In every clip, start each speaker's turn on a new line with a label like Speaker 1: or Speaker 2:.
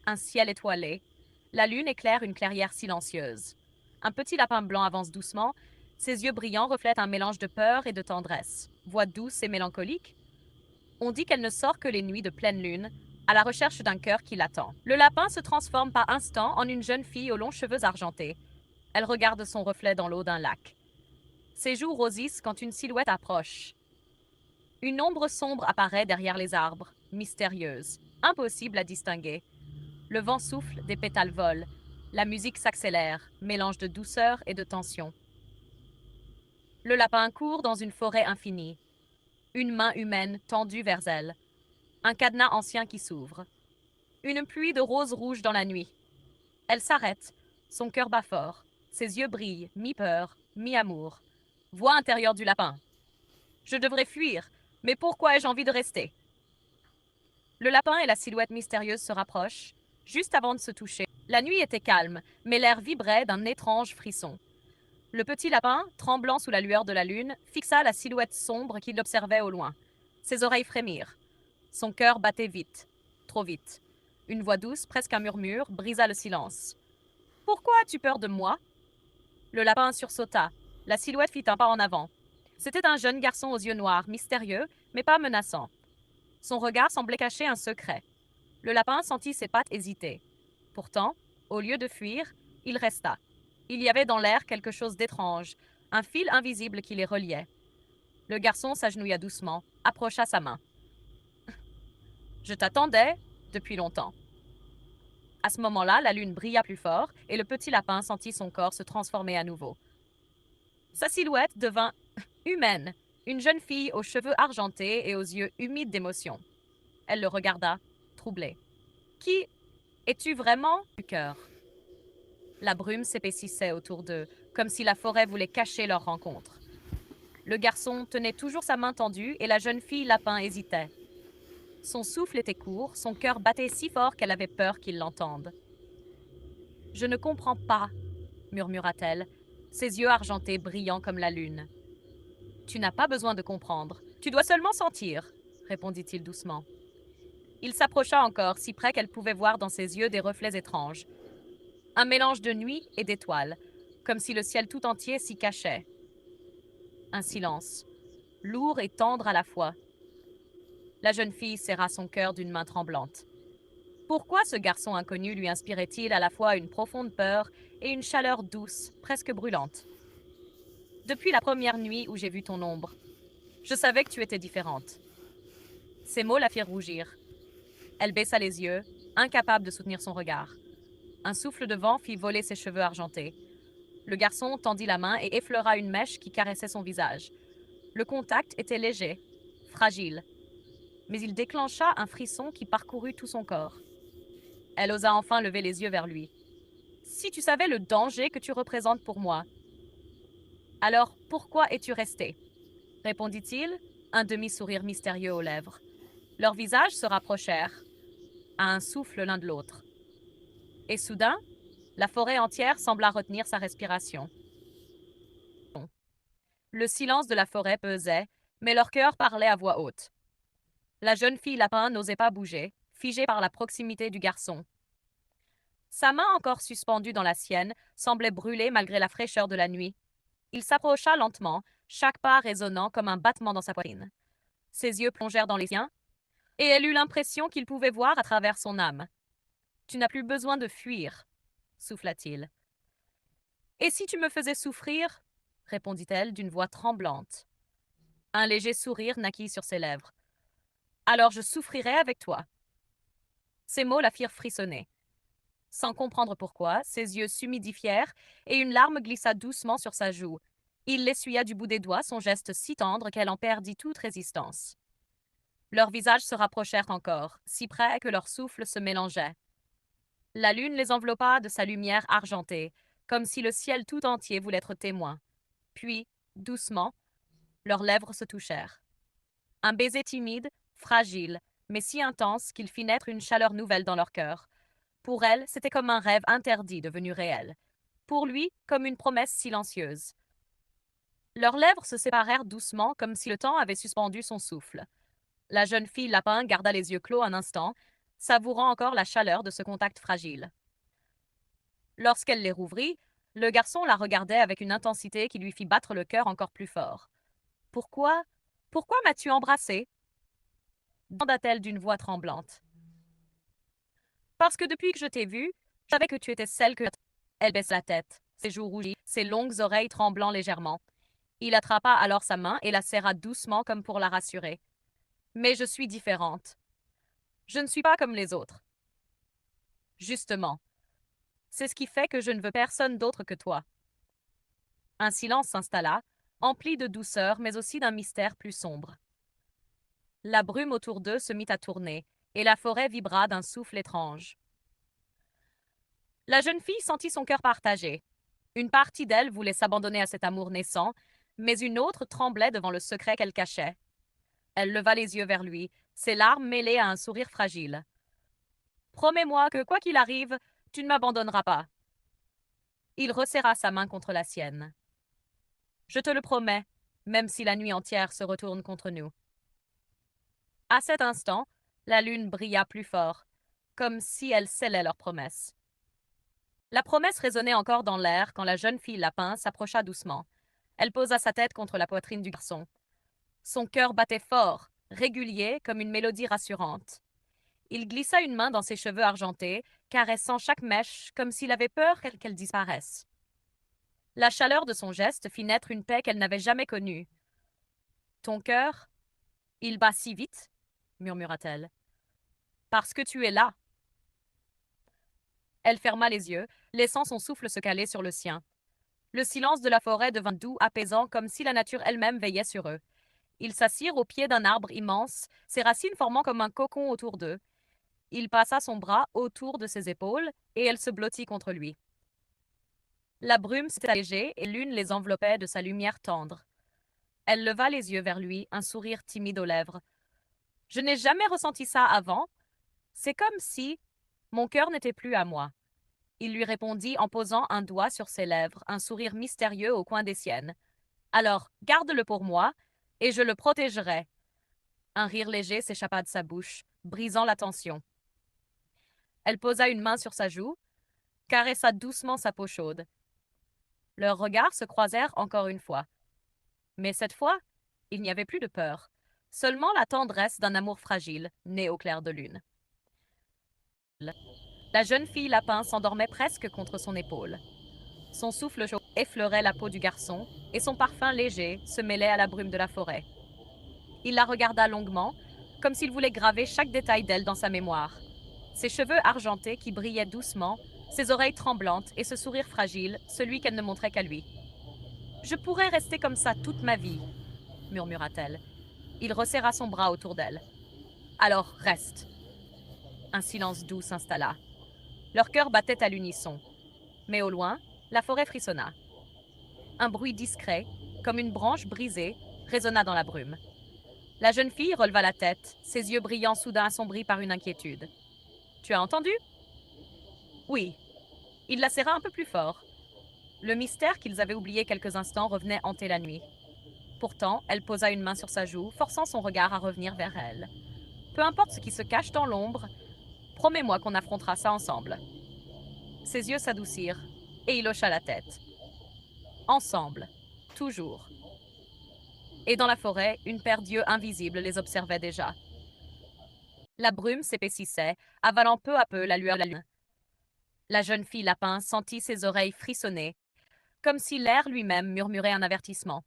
Speaker 1: un ciel étoilé. La lune éclaire une clairière silencieuse. Un petit lapin blanc avance doucement. Ses yeux brillants reflètent un mélange de peur et de tendresse. Voix douce et mélancolique. On dit qu'elle ne sort que les nuits de pleine lune, à la recherche d'un cœur qui l'attend. Le lapin se transforme par instant en une jeune fille aux longs cheveux argentés. Elle regarde son reflet dans l'eau d'un lac. Ses joues rosissent quand une silhouette approche. Une ombre sombre apparaît derrière les arbres, mystérieuse, impossible à distinguer. Le vent souffle, des pétales volent. La musique s'accélère, mélange de douceur et de tension. Le lapin court dans une forêt infinie. Une main humaine tendue vers elle. Un cadenas ancien qui s'ouvre. Une pluie de roses rouges dans la nuit. Elle s'arrête. Son cœur bat fort. Ses yeux brillent, mi-peur, mi-amour. Voix intérieure du lapin. Je devrais fuir, mais pourquoi ai-je envie de rester? Le lapin et la silhouette mystérieuse se rapprochent, juste avant de se toucher. La nuit était calme, mais l'air vibrait d'un étrange frisson. Le petit lapin, tremblant sous la lueur de la lune, fixa la silhouette sombre qui l'observait au loin. Ses oreilles frémirent. Son cœur battait vite, trop vite. Une voix douce, presque un murmure, brisa le silence. Pourquoi as-tu peur de moi? Le lapin sursauta. La silhouette fit un pas en avant. C'était un jeune garçon aux yeux noirs, mystérieux, mais pas menaçant. Son regard semblait cacher un secret. Le lapin sentit ses pattes hésiter. Pourtant, au lieu de fuir, il resta. Il y avait dans l'air quelque chose d'étrange, un fil invisible qui les reliait. Le garçon s'agenouilla doucement, approcha sa main. Je t'attendais depuis longtemps. À ce moment-là, la lune brilla plus fort et le petit lapin sentit son corps se transformer à nouveau. Sa silhouette devint humaine, une jeune fille aux cheveux argentés et aux yeux humides d'émotion. Elle le regarda, troublée. Qui es-tu vraiment? Du cœur. La brume s'épaississait autour d'eux, comme si la forêt voulait cacher leur rencontre. Le garçon tenait toujours sa main tendue et la jeune fille lapin hésitait. Son souffle était court, son cœur battait si fort qu'elle avait peur qu'il l'entende. Je ne comprends pas, murmura-t-elle, ses yeux argentés brillants comme la lune. Tu n'as pas besoin de comprendre, tu dois seulement sentir, répondit-il doucement. Il s'approcha encore, si près qu'elle pouvait voir dans ses yeux des reflets étranges. Un mélange de nuit et d'étoiles, comme si le ciel tout entier s'y cachait. Un silence, lourd et tendre à la fois. La jeune fille serra son cœur d'une main tremblante. Pourquoi ce garçon inconnu lui inspirait-il à la fois une profonde peur et une chaleur douce, presque brûlante? Depuis la première nuit où j'ai vu ton ombre, je savais que tu étais différente. Ces mots la firent rougir. Elle baissa les yeux, incapable de soutenir son regard. Un souffle de vent fit voler ses cheveux argentés. Le garçon tendit la main et effleura une mèche qui caressait son visage. Le contact était léger, fragile, mais il déclencha un frisson qui parcourut tout son corps. Elle osa enfin lever les yeux vers lui. Si tu savais le danger que tu représentes pour moi, alors pourquoi es-tu resté? Répondit-il, un demi-sourire mystérieux aux lèvres. Leurs visages se rapprochèrent, à un souffle l'un de l'autre. Et soudain, la forêt entière sembla retenir sa respiration. Le silence de la forêt pesait, mais leur cœur parlait à voix haute. La jeune fille lapin n'osait pas bouger, figée par la proximité du garçon. Sa main encore suspendue dans la sienne semblait brûler malgré la fraîcheur de la nuit. Il s'approcha lentement, chaque pas résonnant comme un battement dans sa poitrine. Ses yeux plongèrent dans les siens, et elle eut l'impression qu'il pouvait voir à travers son âme. Tu n'as plus besoin de fuir, souffla-t-il. Et si tu me faisais souffrir? Répondit-elle d'une voix tremblante. Un léger sourire naquit sur ses lèvres. Alors je souffrirai avec toi. Ces mots la firent frissonner. Sans comprendre pourquoi, ses yeux s'humidifièrent et une larme glissa doucement sur sa joue. Il l'essuya du bout des doigts, son geste si tendre qu'elle en perdit toute résistance. Leurs visages se rapprochèrent encore, si près que leur souffle se mélangeait. La lune les enveloppa de sa lumière argentée, comme si le ciel tout entier voulait être témoin. Puis, doucement, leurs lèvres se touchèrent. Un baiser timide, fragile, mais si intense qu'il fit naître une chaleur nouvelle dans leur cœur. Pour elle, c'était comme un rêve interdit devenu réel. Pour lui, comme une promesse silencieuse. Leurs lèvres se séparèrent doucement, comme si le temps avait suspendu son souffle. La jeune fille lapin garda les yeux clos un instant, savourant encore la chaleur de ce contact fragile. Lorsqu'elle les rouvrit, le garçon la regardait avec une intensité qui lui fit battre le cœur encore plus fort. Pourquoi? Pourquoi m'as-tu embrassée? Demanda-t-elle d'une voix tremblante. Parce que depuis que je t'ai vue, je savais que tu étais celle que... Elle baissa la tête, ses joues rougies, ses longues oreilles tremblant légèrement. Il attrapa alors sa main et la serra doucement comme pour la rassurer. Mais je suis différente. Je ne suis pas comme les autres. Justement, c'est ce qui fait que je ne veux personne d'autre que toi. Un silence s'installa, empli de douceur mais aussi d'un mystère plus sombre. La brume autour d'eux se mit à tourner, et la forêt vibra d'un souffle étrange. La jeune fille sentit son cœur partagé. Une partie d'elle voulait s'abandonner à cet amour naissant, mais une autre tremblait devant le secret qu'elle cachait. Elle leva les yeux vers lui, ses larmes mêlées à un sourire fragile. Promets-moi que, quoi qu'il arrive, tu ne m'abandonneras pas. Il resserra sa main contre la sienne. Je te le promets, même si la nuit entière se retourne contre nous. À cet instant, la lune brilla plus fort, comme si elle scellait leur promesse. La promesse résonnait encore dans l'air quand la jeune fille lapin s'approcha doucement. Elle posa sa tête contre la poitrine du garçon. Son cœur battait fort, régulier comme une mélodie rassurante. Il glissa une main dans ses cheveux argentés, caressant chaque mèche comme s'il avait peur qu'elle disparaisse. La chaleur de son geste fit naître une paix qu'elle n'avait jamais connue. Ton cœur, il bat si vite, murmura-t-elle. Parce que tu es là. Elle ferma les yeux, laissant son souffle se caler sur le sien. Le silence de la forêt devint doux, apaisant, comme si la nature elle-même veillait sur eux. Ils s'assirent au pied d'un arbre immense, ses racines formant comme un cocon autour d'eux. Il passa son bras autour de ses épaules, et elle se blottit contre lui. La brume s'était allégée, et l'une les enveloppait de sa lumière tendre. Elle leva les yeux vers lui, un sourire timide aux lèvres. Je n'ai jamais ressenti ça avant. C'est comme si mon cœur n'était plus à moi. Il lui répondit en posant un doigt sur ses lèvres, un sourire mystérieux au coin des siennes. Alors, garde-le pour moi, et je le protégerai. Un rire léger s'échappa de sa bouche, brisant la tension. Elle posa une main sur sa joue, caressa doucement sa peau chaude. Leurs regards se croisèrent encore une fois. Mais cette fois, il n'y avait plus de peur, seulement la tendresse d'un amour fragile, né au clair de lune. La jeune fille lapin s'endormait presque contre son épaule. Son souffle chaud effleurait la peau du garçon, et son parfum léger se mêlait à la brume de la forêt. Il la regarda longuement, comme s'il voulait graver chaque détail d'elle dans sa mémoire. Ses cheveux argentés qui brillaient doucement, ses oreilles tremblantes et ce sourire fragile, celui qu'elle ne montrait qu'à lui. Je pourrais rester comme ça toute ma vie, murmura-t-elle. Il resserra son bras autour d'elle. Alors, reste. Un silence doux s'installa. Leur cœur battait à l'unisson. Mais au loin, la forêt frissonna. Un bruit discret, comme une branche brisée, résonna dans la brume. La jeune fille releva la tête, ses yeux brillants soudain assombris par une inquiétude. Tu as entendu? Oui. Il la serra un peu plus fort. Le mystère qu'ils avaient oublié quelques instants revenait hanter la nuit. Pourtant, elle posa une main sur sa joue, forçant son regard à revenir vers elle. Peu importe ce qui se cache dans l'ombre, promets-moi qu'on affrontera ça ensemble. Ses yeux s'adoucirent, et il hocha la tête. Ensemble, toujours. Et dans la forêt, une paire d'yeux invisibles les observait déjà. La brume s'épaississait, avalant peu à peu la lueur de la lune. La jeune fille lapin sentit ses oreilles frissonner, comme si l'air lui-même murmurait un avertissement.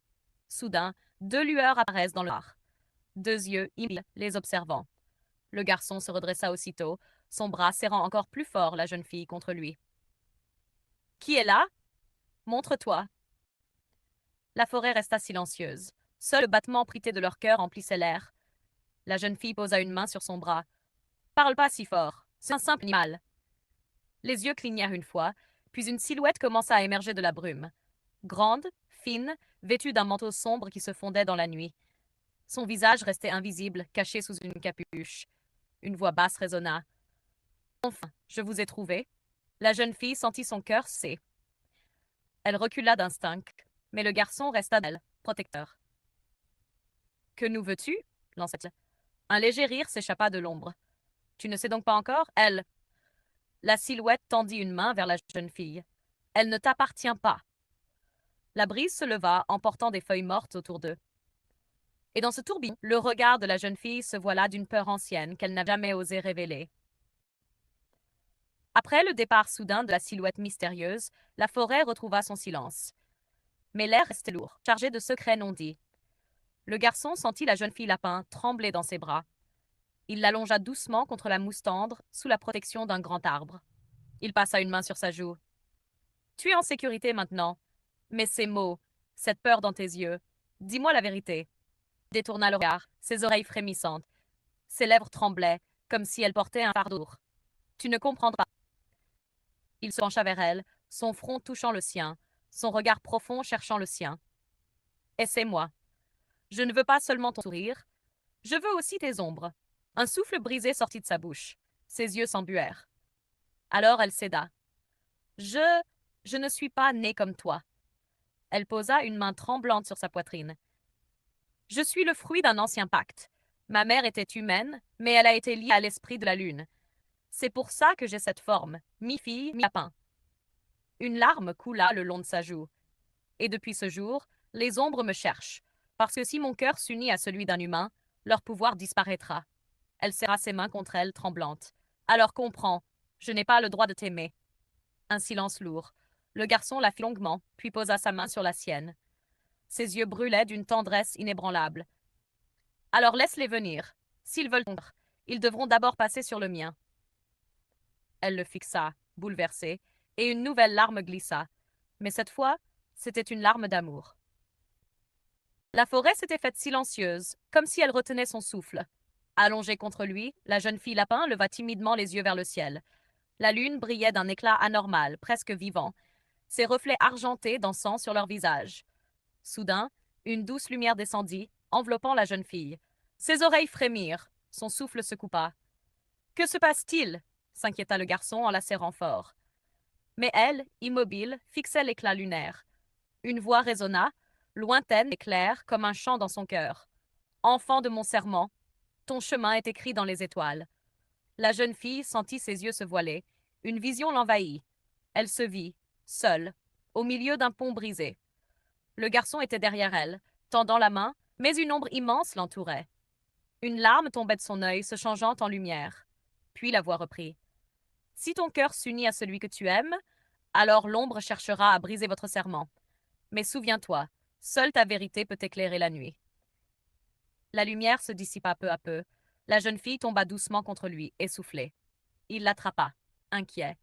Speaker 1: Soudain, deux lueurs apparaissent dans le noir. Deux yeux immobiles les observant. Le garçon se redressa aussitôt, son bras serrant encore plus fort la jeune fille contre lui. Qui est là? Montre-toi. La forêt resta silencieuse. Seul le battement prité de leur cœur emplissait l'air. La jeune fille posa une main sur son bras. Parle pas si fort, c'est un simple animal. Les yeux clignèrent une fois, puis une silhouette commença à émerger de la brume. Grande, fine, vêtue d'un manteau sombre qui se fondait dans la nuit. Son visage restait invisible, caché sous une capuche. Une voix basse résonna. Enfin, je vous ai trouvé. La jeune fille sentit son cœur serrer. Elle recula d'instinct, mais le garçon resta d'elle, protecteur. Que nous veux-tu? Lança-t-il. Un léger rire s'échappa de l'ombre. Tu ne sais donc pas encore? Elle. La silhouette tendit une main vers la jeune fille. Elle ne t'appartient pas. La brise se leva, emportant des feuilles mortes autour d'eux. Et dans ce tourbillon, le regard de la jeune fille se voila d'une peur ancienne qu'elle n'a jamais osé révéler. Après le départ soudain de la silhouette mystérieuse, la forêt retrouva son silence. Mais l'air restait lourd, chargé de secrets non dits. Le garçon sentit la jeune fille lapin trembler dans ses bras. Il l'allongea doucement contre la mousse tendre, sous la protection d'un grand arbre. Il passa une main sur sa joue. Tu es en sécurité maintenant. Mais ces mots, cette peur dans tes yeux, dis-moi la vérité. Il détourna le regard, ses oreilles frémissantes. Ses lèvres tremblaient, comme si elle portait un fardeau. Tu ne comprendras. Il se pencha vers elle, son front touchant le sien, son regard profond cherchant le sien. Et c'est moi. Je ne veux pas seulement ton sourire, je veux aussi tes ombres. Un souffle brisé sortit de sa bouche. Ses yeux s'embuèrent. Alors elle céda. Je ne suis pas née comme toi. Elle posa une main tremblante sur sa poitrine. Je suis le fruit d'un ancien pacte. Ma mère était humaine, mais elle a été liée à l'esprit de la lune. C'est pour ça que j'ai cette forme, mi-fille, mi-lapin. Une larme coula le long de sa joue. Et depuis ce jour, les ombres me cherchent, parce que si mon cœur s'unit à celui d'un humain, leur pouvoir disparaîtra. Elle serra ses mains contre elle, tremblante. Alors comprends, je n'ai pas le droit de t'aimer. Un silence lourd. Le garçon la fit longuement, puis posa sa main sur la sienne. Ses yeux brûlaient d'une tendresse inébranlable. Alors laisse-les venir. S'ils veulent tomber, ils devront d'abord passer sur le mien. Elle le fixa, bouleversée, et une nouvelle larme glissa. Mais cette fois, c'était une larme d'amour. La forêt s'était faite silencieuse, comme si elle retenait son souffle. Allongée contre lui, la jeune fille lapin leva timidement les yeux vers le ciel. La lune brillait d'un éclat anormal, presque vivant, ses reflets argentés dansant sur leur visage. Soudain, une douce lumière descendit, enveloppant la jeune fille. Ses oreilles frémirent, son souffle se coupa. Que se passe-t-il s'inquiéta le garçon en la serrant fort. Mais elle, immobile, fixait l'éclat lunaire. Une voix résonna, lointaine et claire comme un chant dans son cœur. Enfant de mon serment, ton chemin est écrit dans les étoiles. La jeune fille sentit ses yeux se voiler. Une vision l'envahit. Elle se vit, seule, au milieu d'un pont brisé. Le garçon était derrière elle, tendant la main, mais une ombre immense l'entourait. Une larme tombait de son œil, se changeant en lumière. Puis la voix reprit. Si ton cœur s'unit à celui que tu aimes, alors l'ombre cherchera à briser votre serment. Mais souviens-toi, seule ta vérité peut éclairer la nuit. La lumière se dissipa peu à peu. La jeune fille tomba doucement contre lui, essoufflée. Il l'attrapa, inquiet.